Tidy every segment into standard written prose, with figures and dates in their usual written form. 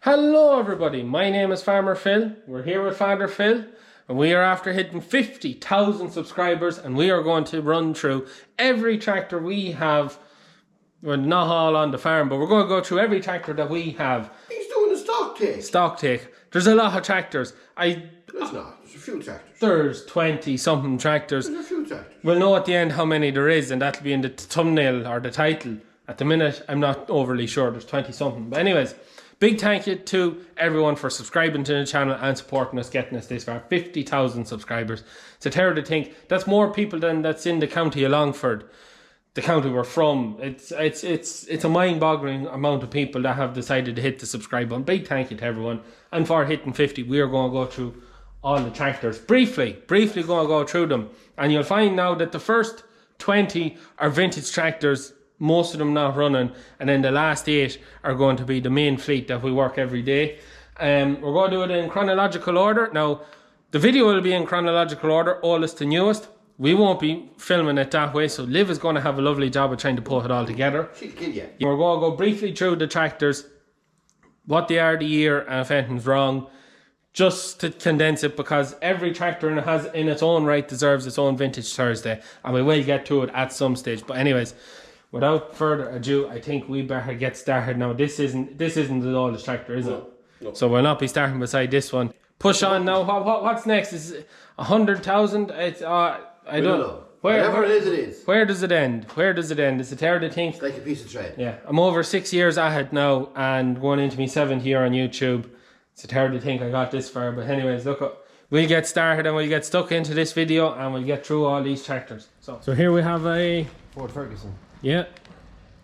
Hello everybody, my name is Farmer Phil. We're here with Father Phil and we are after hitting 50,000 subscribers and we are going to run through every tractor we have. Well, not all on the farm, but we're going to go through every tractor that we have. He's doing a stock take. Stock take. There's a lot of tractors. There's not. There's a few tractors. There's 20 something tractors. There's a few tractors. We'll know at the end how many there is and that'll be in the thumbnail or the title. At the minute, I'm not overly sure. There's 20 something. But anyways, big thank you to everyone for subscribing to the channel and supporting us, getting us this far. 50,000 subscribers. It's a terror to think. That's more people than that's in the county of Longford, the county we're from. It's a mind-boggling amount of people that have decided to hit the subscribe button. Big thank you to everyone. And for hitting 50, we are going to go through all the tractors. Briefly going to go through them. And you'll find now that the first 20 are vintage tractors, most of them not running, and then the last 8 are going to be the main fleet that we work every day. We're going to do it in chronological order. Now, the video will be in chronological order, oldest to newest. We won't be filming it that way, so Liv is going to have a lovely job of trying to put it all together. She'll kill you. We're going to go briefly through the tractors, what they are, the year, and if anything's wrong, just to condense it, because every tractor has in its own right deserves its own Vintage Thursday, and we will get to it at some stage. But anyways, without further ado, I think we better get started now. This isn't the oldest tractor, is it? No. So we'll not be starting beside this one. Push on now. What's next? Is it 100,000? It's I don't know. Whatever it is. Where does it end? It's a terror to think. It's like a piece of thread. Yeah, I'm over 6 years ahead now and going into my 7th year on YouTube. It's a terror to think I got this far. But anyways, look, we'll get started and we'll get stuck into this video and we'll get through all these tractors. So here we have a Ford Ferguson. Yeah.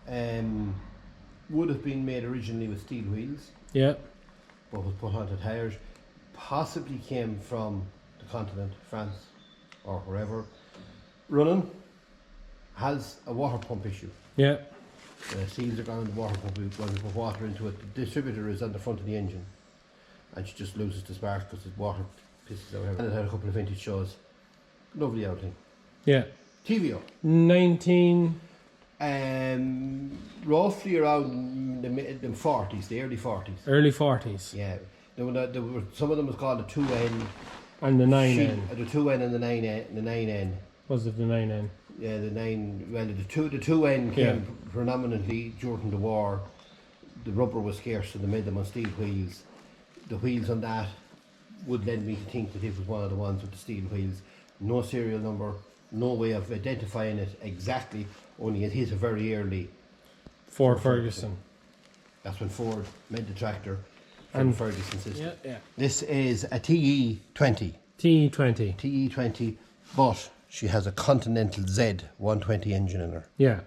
Would have been made originally with steel wheels. Yeah. But was put onto tyres. Possibly came from the continent, France or wherever. Running. Has a water pump issue. Yeah. The seals are gone, the water pump, when you put water into it, the distributor is on the front of the engine. And she just loses the spark because the water pisses out. And it had a couple of vintage shows. Lovely outing. Yeah. TVO. 19... roughly around the 40s, the early 40s. Early 40s. Yeah. There were, some of them was called the 2N. And the 9N. The 2N and the 9N. The 9N. Was it the 9N? Yeah, the 9. Well, the 2N came predominantly during the war. The rubber was scarce, so they made them on steel wheels. The wheels on that would lend me to think that it was one of the ones with the steel wheels. No serial number, no way of identifying it exactly, only it is a very early Ford Ferguson. That's when Ford made the tractor and Ferguson system. Yeah. This is a TE20. TE20. TE20, but she has a Continental Z 120 engine in her. Yeah.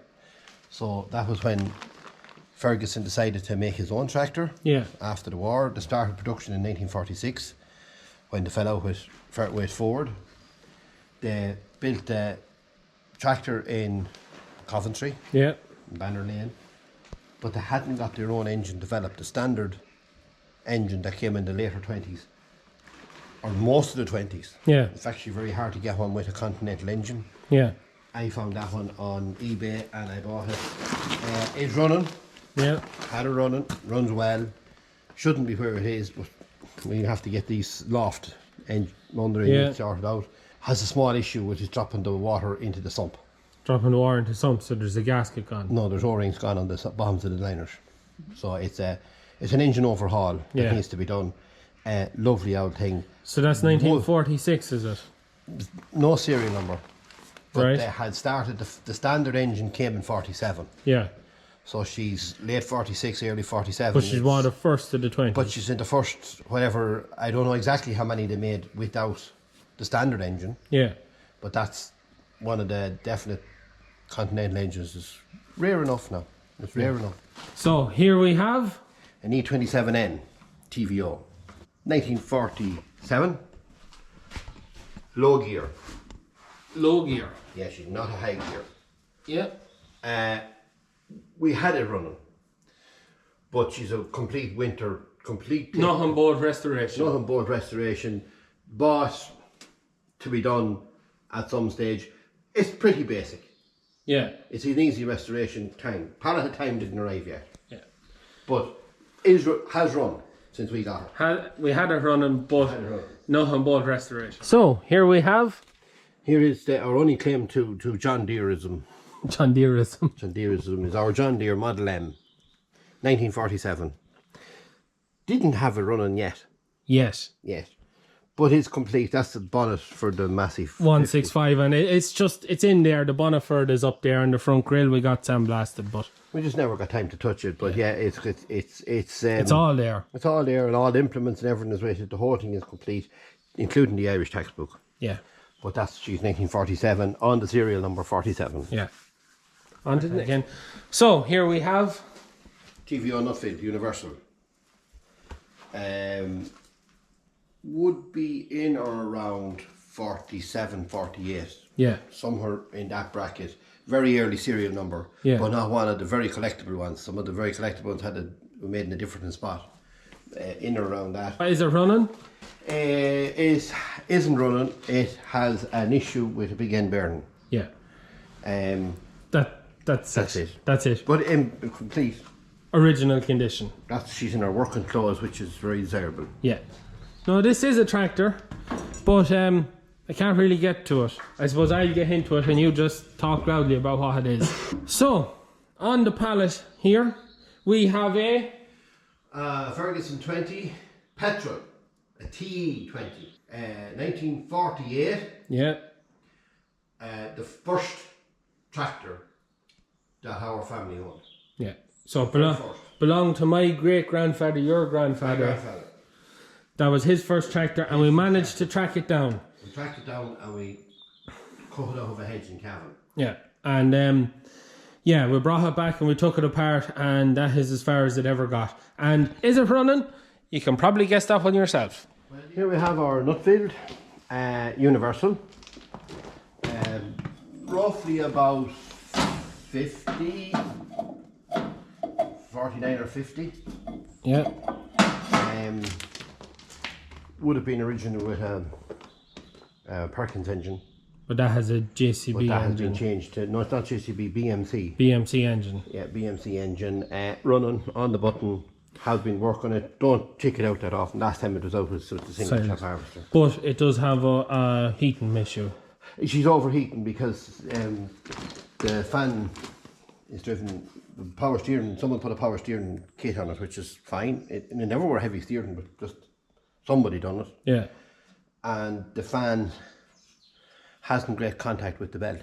So that was when Ferguson decided to make his own tractor. Yeah. After the war, they started production in 1946 when they fell out with Ford. They built a tractor in Coventry. Yeah. In Banner Lane. But they hadn't got their own engine developed. The standard engine that came in the later 20s, or most of the 20s. Yeah. It's actually very hard to get one with a Continental engine. Yeah. I found that one on eBay and I bought it. It's running. Yeah. Had it running. Runs well. Shouldn't be where it is, but we have to get these loft and under sorted out. Has a small issue, which is dropping the water into the sump. Dropping the water into the sump, so there's a gasket gone. No, there's O-rings gone on the bottoms of the liners. So it's an engine overhaul that needs to be done. Lovely old thing. So that's 1946, is it? No serial number. But right. They had started, the standard engine came in 47. Yeah. So she's late 46, early 47. But she's one of the first of the 20s. But she's in the first, whatever, I don't know exactly how many they made without the standard engine. Yeah. But that's one of the definite Continental engines. Is rare enough now. It's rare enough. So here we have an E27N TVO. 1947. Low gear. low gear. Yeah, she's not a high gear. Yeah. We had it running. But she's a complete winter, nothing board restoration. Nothing board restoration. But to be done at some stage. It's pretty basic. Yeah. It's an easy restoration time. Part of the time didn't arrive yet. Yeah. But has run. since we got it. We had it running, but nothing but restoration. So here we have. Here is our only claim to John Deereism. John Deereism. John Deereism is our John Deere Model M, 1947. Didn't have it running yet. Yes. Yet. But it's complete. That's the bonnet for the Massey 165, and it's in there. The bonnet for it is up there, and the front grille we got sandblasted, but we just never got time to touch it. But yeah, it's all there. It's all there, and all the implements and everything is rated. The whole thing is complete, including the Irish textbook. Yeah. But that's 1947 on the serial number 47. Yeah. On to it again. So here we have TVO Nuffield Universal. Would be in or around 47, 48. Yeah. Somewhere in that bracket. Very early serial number. Yeah. But not one of the very collectible ones. Some of the very collectible ones were made in a different spot. In or around that. Is it running? Isn't running. It has an issue with a big end bearing. Yeah. That's it. That's it. But in complete. Original condition. She's in her working clothes, which is very desirable. Yeah. No, this is a tractor, but I can't really get to it. I suppose I'll get into it and you just talk loudly about what it is. So, on the pallet here, we have a Ferguson 20 Petrol, a TE 20, 1948. Yeah. The first tractor that our family owned. Yeah. So it belonged to my great grandfather, your grandfather. My grandfather. That was his first tractor, and we managed to track it down. We tracked it down and we cut it off of a hedge in Cavan. Yeah. And yeah, we brought it back and we took it apart, and that is as far as it ever got. And is it running? You can probably guess that one yourself. Well, here we have our Nuffield Universal. Roughly about 50, 49 or 50. Yeah. Would have been original with a Perkins engine. But that has a JCB but that engine. Has been changed to, no, it's not JCB, BMC. BMC engine. Yeah, BMC engine. Running on the button. Has been working it. Don't check it out that often. Last time it was out was just a single shop harvester. But it does have a heating issue. She's overheating because the fan is driven. The power steering. Someone put a power steering kit on it, which is fine. It never were heavy steering, but just somebody done it. Yeah. And the fan hasn't great contact with the belt.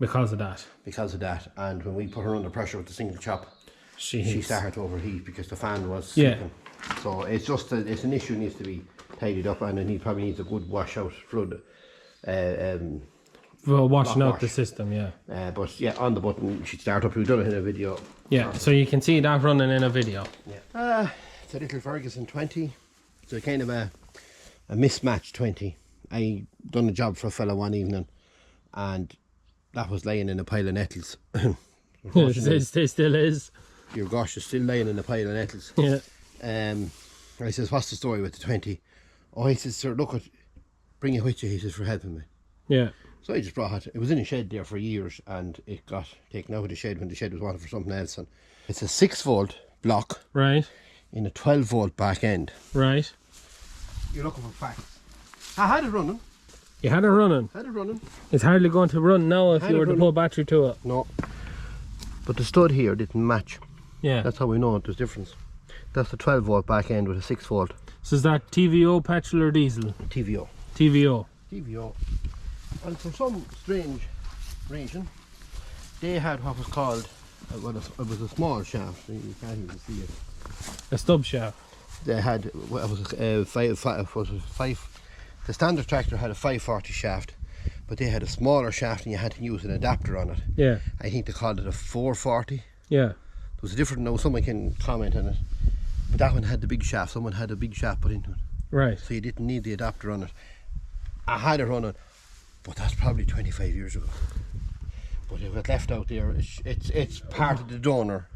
Because of that. Because of that. And when we put her under pressure with the single chop, she started to overheat because the fan was sleeping. So it's just it's an issue that needs to be tidied up, and it probably needs a good wash out fluid. Well, washing out the system, yeah. But yeah, on the button, she'd start up. We've done it in a video. Yeah, so you can see that running in a video. Yeah. It's a little Ferguson 20. It's a kind of a mismatched 20. I done a job for a fella one evening, and that was laying in a pile of nettles. It still is. Your gosh, it's still laying in a pile of nettles. Yeah. I says, what's the story with the 20? Oh, he says, sir, look, bring it with you, he says, for helping me. Yeah. So I just brought it. It was in a shed there for years, and it got taken out of the shed when the shed was wanted for something else. And it's a 6-volt block. Right. In a 12-volt back end. Right. You're looking for facts. I had it running. You had it running? Had it running. It's hardly going to run now if you were to put a battery to it. No. But the stud here didn't match. Yeah. That's how we know there's difference. That's the 12-volt back end with a 6-volt. So is that TVO, petrol or diesel? TVO. TVO. TVO. And for some strange reason, they had what was called, it was a small shaft, you can't even see it. A stub shaft. They had, it was the standard tractor had a 540 shaft, but they had a smaller shaft and you had to use an adapter on it. Yeah. I think they called it a 440. Yeah. There was a different, now someone can comment on it, but that one had the big shaft, someone had a big shaft put into it. Right. So you didn't need the adapter on it. I had it running, but that's probably 25 years ago. But if it left out there, it's part of the donor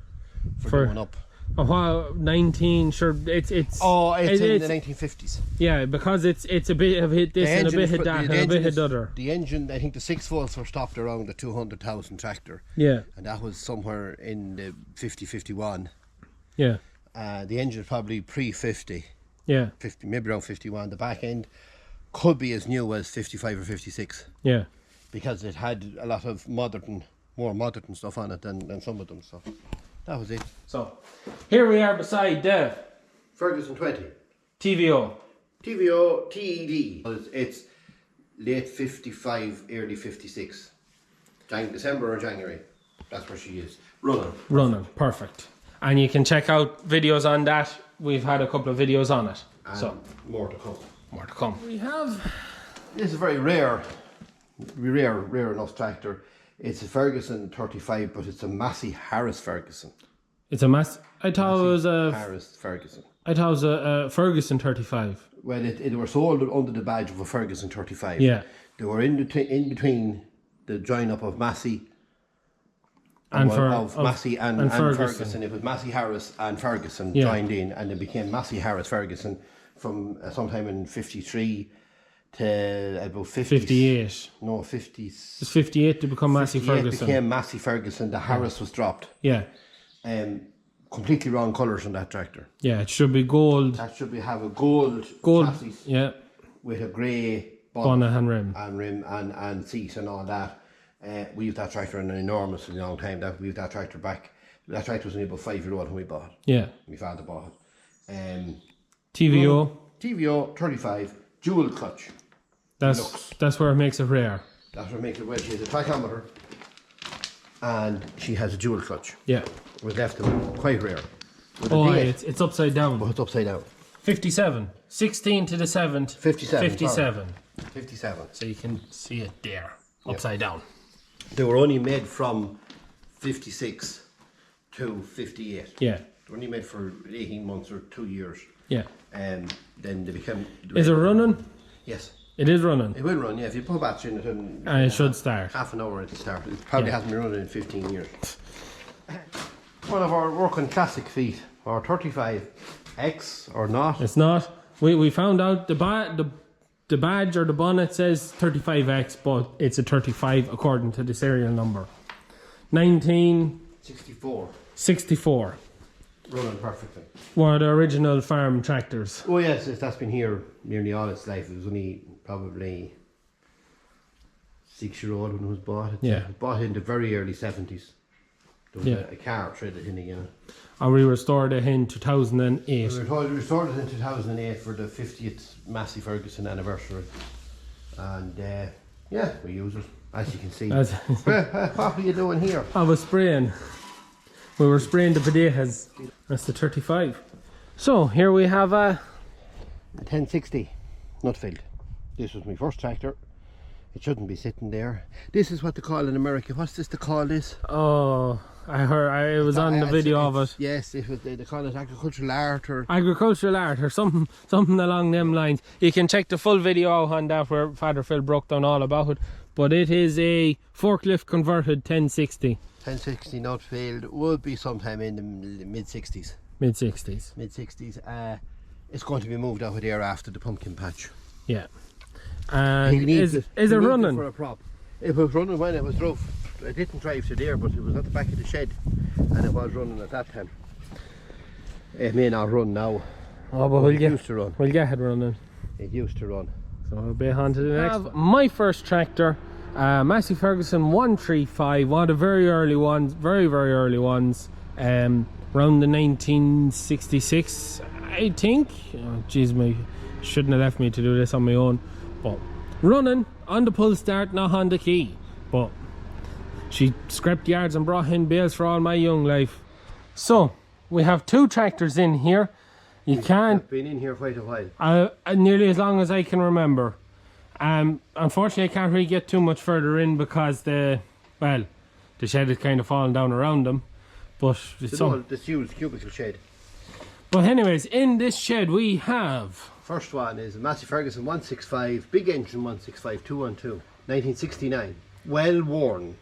for going up. Oh, wow, 19, sure, it's in the 1950s. Yeah, because it's a bit of this and a bit of that and a bit of the other. The engine, I think the 6 volts were stopped around the 200,000 tractor. Yeah. And that was somewhere in the 50-51. Yeah. The engine is probably pre-50. Yeah. 50, maybe around 51. The back end could be as new as 55 or 56. Yeah. Because it had a lot of more modern stuff on it than some of them. So that was it. So here we are beside the Ferguson 20. TVO. TVO TED. It's late 55, early 56. December or January. That's where she is. Running. Perfect. And you can check out videos on that. We've had a couple of videos on it. And so more to come. We have. This is a very rare enough tractor. It's a Ferguson 35, but it's a Massey Harris Ferguson. It's a I thought it was a Harris Ferguson. I thought it was a Ferguson 35. Well, it were sold under the badge of a Ferguson 35. Yeah. They were in between the join up of Massey and Massey and Ferguson. Ferguson. It was Massey Harris and Ferguson joined in, and it became Massey Harris Ferguson from sometime in 53 to about 58. No, 50s. It's 58 to become Massey Ferguson. It became Massey Ferguson. The Harris was dropped. Yeah. Completely wrong colours on that tractor. Yeah, it should be gold. That should have a gold chassis. Yeah. With a grey bonnet and rim. And seat and all that. We used that tractor in an enormously long time. We used that tractor back. That tractor was only about 5 years old when we bought it. Yeah. My father bought it. TVO 35 dual clutch. That's where it makes it rare. That's what makes it rare. She has a tachometer and she has a dual clutch. Yeah. Was left quite rare. It's upside down. But it's upside down. 57. 16 to the 7th. 57. 57. So you can see it there. Upside down. They were only made from 56 to 58. Yeah. They were only made for 18 months or 2 years. Yeah. And then they became... Is it running? Yes. It is running? It will run, yeah. If you put battery in it... And it should start. Half an hour it'll start. It probably hasn't been running in 15 years. One of our working classic feet, or 35X or not. It's not. We found out the badge or the bonnet says 35X, but it's a 35 according to the serial number. 1964. Running perfectly. One of the original farm tractors. Oh yes, that's been here nearly all its life. It was only probably 6-year-old when it was bought. It was bought in the very early 70s. There was a car traded in again. And we restored it in 2008. We restored it in 2008 for the 50th Massey Ferguson anniversary. And we use it, as you can see. What are you doing here? I was spraying. We were spraying the potatoes. That's the 35. So here we have a 1060 NUFFIELD. This was my first tractor. It shouldn't be sitting there. This is what they call in America. What's this they call this? Oh, I heard. It was on the video of it. Yes, they call it agricultural art or something along them lines. You can check the full video out on that where Father Phil broke down all about it. But it is a forklift converted 1060. 1060 NUFFIELD would be sometime in the mid-60s. Mid-60s. It's going to be moved over there after the pumpkin patch. Yeah. And is it running? For a prop. It was running when it was drove. I didn't drive to there, but it was at the back of the shed, and it was running at that time. It may not run now. Oh, but it used to run. We'll get it running. It used to run. So we'll be on to the next one. My first tractor, Massey Ferguson 135, one of the very early ones, very early ones, around the 1966, I think. Oh, geez, shouldn't have left me to do this on my own. But running on the pull start, not on the key. But she scraped yards and brought in bales for all my young life. So we have two tractors in here. You can't. I've been in here quite a while. Nearly as long as I can remember. Unfortunately, I can't really get too much further in because the shed is kind of falling down around them. But it's this huge cubicle shed. But anyways, in this shed we have. First one is a Massey Ferguson 165, big engine 165, 212, 1969. Well worn.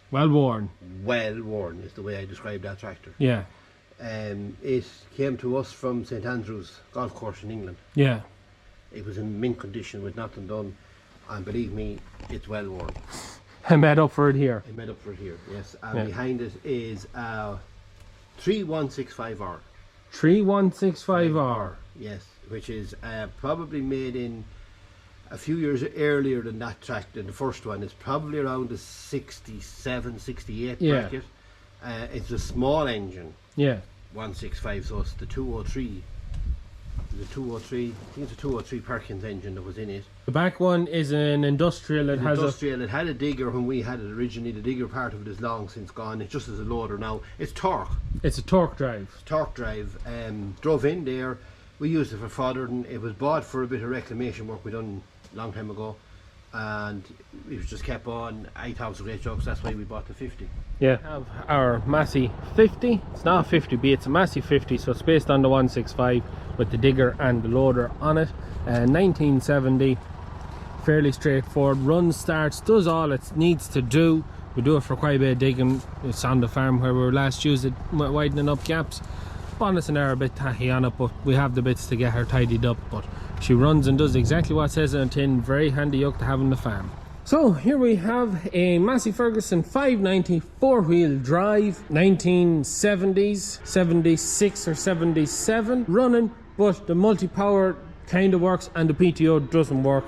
Well worn is the way I describe that tractor. Yeah. It came to us from St Andrews golf course in England. Yeah. It was in mint condition with nothing done, and believe me, it's well worn. I made up for it here. Yes. And behind it is a 3165R. 3165R. Yes, which is probably made in a few years earlier than that tractor. The first one is probably around the 67, 68 bracket. It's a small engine. Yeah. 165, so it's the 203. The 203, I think it's a 203 Perkins engine that was in it. The back one is an industrial. It had a digger when we had it originally. The digger part of it is long since gone. It's just as a loader now. It's torque. It's a torque drive. Torque drive. Drove in there. We used it for foddering. It was bought for a bit of reclamation work we done a long time ago, and it was just kept on. I thought it was a great job, so that's why we bought the 50. Yeah, we have our Massey 50. It's not a 50B, it's a Massey 50, so it's based on the 165 with the digger and the loader on it. 1970, fairly straightforward. Runs, starts, does all it needs to do. We do it for quite a bit of digging. It's on the farm where we were last used it, widening up gaps. Bonnets and are a bit tacky on it, but we have the bits to get her tidied up. But she runs and does exactly what it says on the tin. Very handy yoke to have on the farm. So here we have a Massey Ferguson 590 4-wheel drive, 1970s, 76 or 77 running, but the multi-power kind of works and the PTO doesn't work.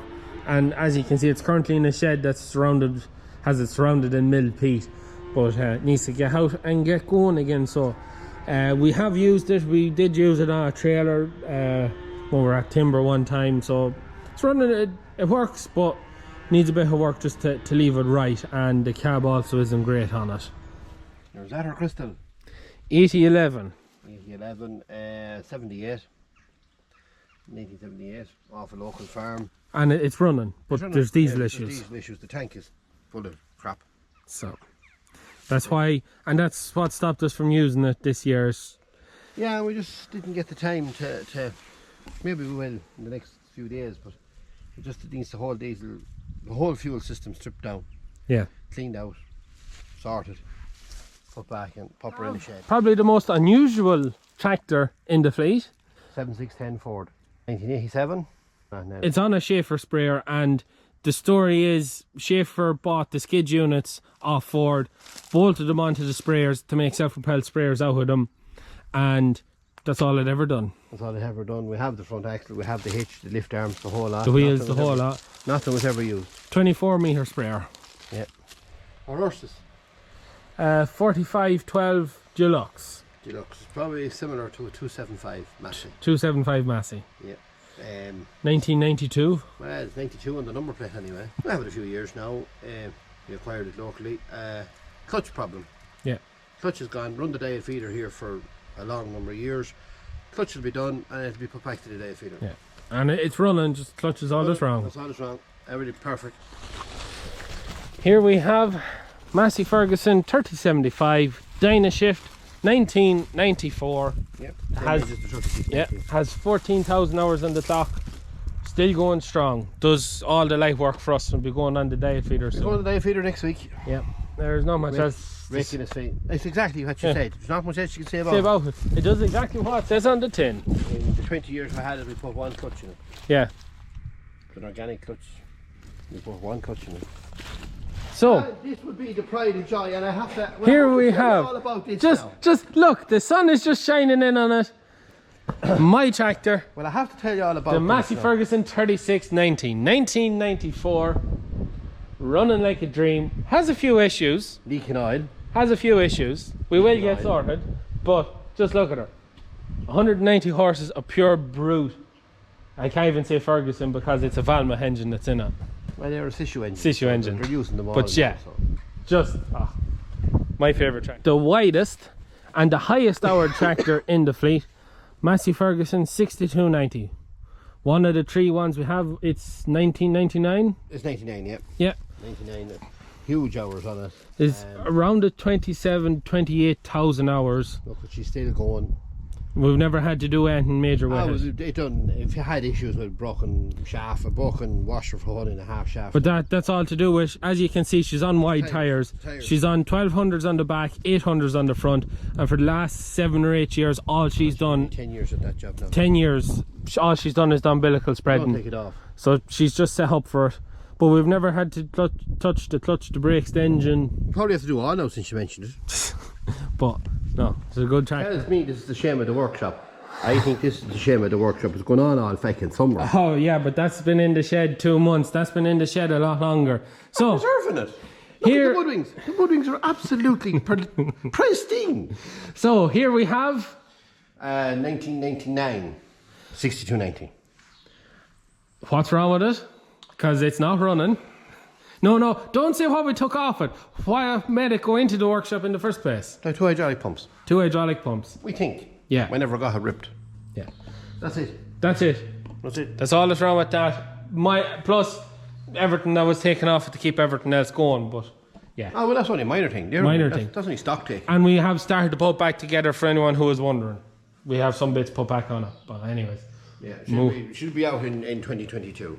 And as you can see, it's currently in a shed that's surrounded in milled peat, but needs to get out and get going again. So we have used it. We did use it on a trailer when we were at timber one time, so it's running. It works, but needs a bit of work just to leave it right, and the cab also isn't great on it. There's that her Crystal. 8011. 8011, 78. 1978, off a local farm. And it's running, but there's diesel issues. There's diesel issues. The tank is full of crap. So that's why, and that's what stopped us from using it this year. Yeah, we just didn't get the time to maybe we will in the next few days, but it just needs the whole diesel, the whole fuel system stripped down. Yeah. Cleaned out, sorted, put back and pop her in the shed. Probably the most unusual tractor in the fleet. 7610 Ford, 1987. It's on a Schaefer sprayer, and the story is Schaefer bought the skid units off Ford, bolted them onto the sprayers to make self-propelled sprayers out of them, and that's all it ever done. That's all it ever done. We have the front axle, we have the hitch, the lift arms, the whole lot. The wheels, the whole lot. Nothing was ever used. 24 metre sprayer. Yeah. Or URSUS. 4512 Deluxe. Deluxe is probably similar to a 275 Massey. 275 Massey. Yeah. 1992. Well, it's 92 on the number plate anyway. We have it a few years now. We acquired it locally. Clutch problem. Yeah. Clutch is gone. Run the dial feeder here for a long number of years. Clutch will be done and it'll be put back to the dial feeder. Yeah. And it's running, just clutch is all that's wrong. That's all that's wrong. Everything perfect. Here we have Massey Ferguson 3075 Dynashift 1994. Yep. Has 14,000 hours on the clock. Still going strong. Does all the light work for us. We'll be going on the dial feeder soon. We're going to the dial feeder next week. Yeah. There's not much else. Raking his feet. It's exactly what you said. There's not much else you can say about it. It does exactly what it says on the tin. In the 20 years we had it, we put one clutch in it. Yeah. An organic clutch. We put one clutch in it. So this would be the pride and joy, and I have to. Well, here we have. All about this just look. The sun is just shining in on it. My tractor. Well, I have to tell you all about the Massey Ferguson 3690, 1994, running like a dream. Has a few issues. Leaking oil. Has a few issues. We will get sorted, but just look at her. 190 horses, a pure brute. I can't even say Ferguson because it's a Valma engine that's in it. Well, they're a Sisu engine. Sisu engine. They're using them all. But yeah, just my favourite tractor. The widest and the highest hour tractor in the fleet, Massey Ferguson 6290. One of the three ones we have, it's 1999. It's 99, yeah. Yeah. 99. Huge hours on it. It's around the 28,000 hours. Look, she's still going. We've never had to do anything major with it. If you had issues with broken shaft, a broken washer for 1.5 shaft. But that's all to do with, as you can see, she's on wide tyres. She's on 1200s on the back, 800s on the front, and for the last 7 or 8 years, all she's done. 10 years at that job now. 10 years, all she's done is the umbilical spreading. Don't take it off. So she's just set up for it. But we've never had to touch the clutch, the brakes, the engine. Probably have to do all now since you mentioned it. But no, it's a good tractor. Tells me this is the shame of the workshop. I think this is the shame of the workshop. It's going on all fucking summer. Oh yeah, but that's been in the shed 2 months. That's been in the shed a lot longer. So Preserving it. Look here, at the woodwings. The woodwings are absolutely pristine. So here we have 1999, 6290. what's wrong with it? Because it's not running. No, don't say what we took off it. Why made it go into the workshop in the first place? They're 2 hydraulic pumps. 2 hydraulic pumps. We think. Yeah. We never got it ripped. Yeah. That's it. That's it. That's it. That's all that's wrong with that. Plus everything that was taken off it to keep everything else going, but yeah. Oh, well, that's only a minor thing. Minor thing. That's only stock take. And we have started to put back together for anyone who is wondering. We have some bits put back on it, but anyways. Yeah, should be out in 2022.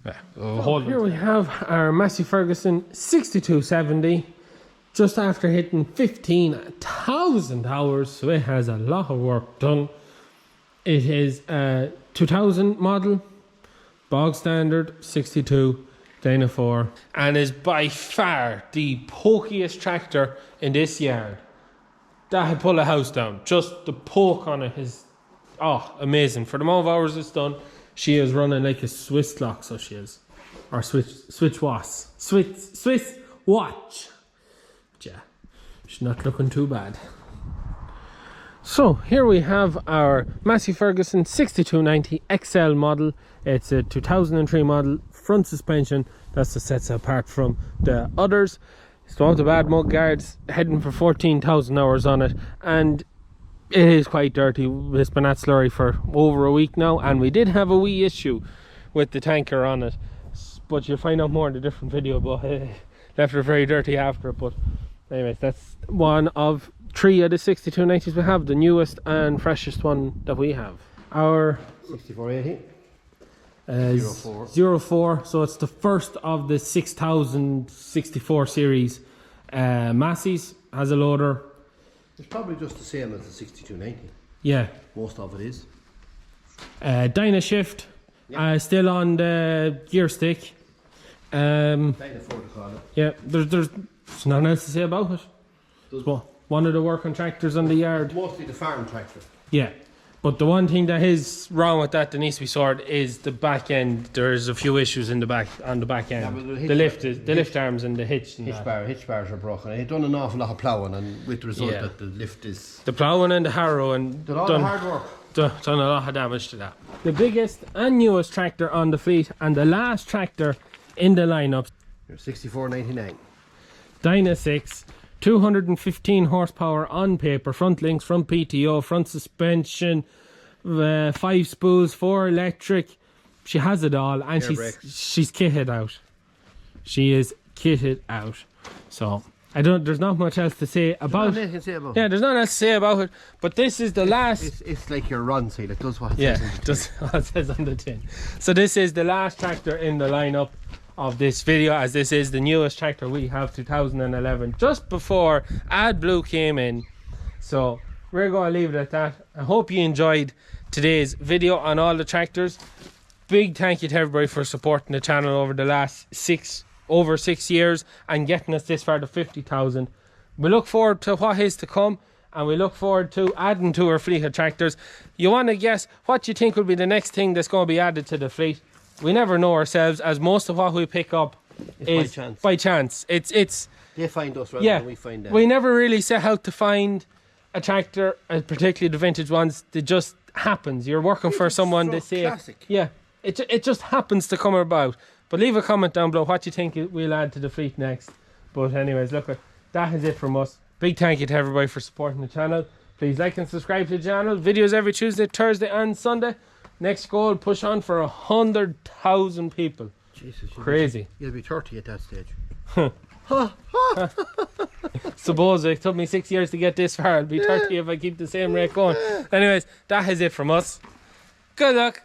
Yeah. Here we have our Massey Ferguson 6270, just after hitting 15,000 hours, so it has a lot of work done. It is a 2000 model, bog standard, 62, Dana 4, and is by far the pokiest tractor in this yard. That would pull a house down. Just the poke on it is, amazing. For the amount of hours it's done, she is running like a Swiss clock, so she is. Or Swiss watch. But yeah, she's not looking too bad. So here we have our Massey Ferguson 6290 XL model. It's a 2003 model, front suspension. That's what sets it apart from the others. It's not the bad mud guards, heading for 14,000 hours on it, and it is quite dirty. It's been at slurry for over a week now, and we did have a wee issue with the tanker on it, but you'll find out more in a different video. But left it very dirty after it. But anyways, that's one of 3 of the 6290s we have, the newest and freshest one that we have. Our 6480. 04, so it's the first of the 6064 series. Massey's has a loader. It's probably just the same as the 6290. Yeah. Most of it is. Dyna shift, Yep. still on the gear stick. Dyna 4 to call it. Yeah, there's nothing else to say about it. Well, one of the working tractors on the yard. Mostly the farm tractor. Yeah, but the one thing that is wrong with that needs to be sorted is the back end. There's a few issues in the back end. Yeah, the lift arms and the hitch. And hitch bars are broken. It's done an awful lot of ploughing, and with the result that the lift is. The ploughing and the harrow and Did all the hard work. Done a lot of damage to that. The biggest and newest tractor on the fleet, and the last tractor in the lineup. 6499. Dyna 6, 215 horsepower on paper, front links, front PTO, front suspension, 5 spools, 4 electric. She has it all, and she's kitted out. She is kitted out. So there's not much else to say about it. Yeah, there's nothing else to say about it. But this is the last. It's like your run seal. It does what it says. Yeah, it does what it says on the tin. So this is the last tractor in the lineup of this video, as this is the newest tractor we have, 2011, just before AdBlue came in. So we're going to leave it at that. I hope you enjoyed today's video on all the tractors. Big thank you to everybody for supporting the channel over the last over 6 years and getting us this far to 50,000. We look forward to what is to come, and we look forward to adding to our fleet of tractors. You want to guess what you think will be the next thing that's going to be added to the fleet? We never know ourselves, as most of what we pick up is by chance. It's they find us rather than we find them. We never really set out to find a tractor, particularly the vintage ones. It just happens. You're working for someone to say, yeah, it just happens to come about. But leave a comment down below what you think we'll add to the fleet next. But anyways, look, that is it from us. Big thank you to everybody for supporting the channel. Please like and subscribe to the channel. Videos every Tuesday, Thursday and Sunday. Next goal, push on for 100,000 people. Jesus, crazy. You'll be 30 at that stage. Suppose it took me 6 years to get this far. I'll be 30 if I keep the same rate going. Anyways, that is it from us. Good luck.